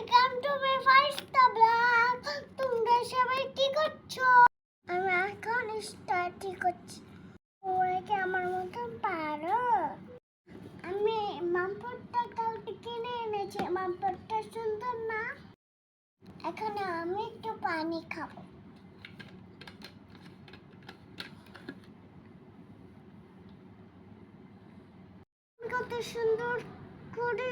Welcome to my first blog. তোমরা সবাই কি করছো? আমি এখন স্টার্ট করছি। ওরা কি আমার মতন পারো? আমি মামপটটা কালকে কিনে এনেছি। মামপটটা সুন্দর না? এখন আমি একটু পানি খাবো। কত সুন্দর করে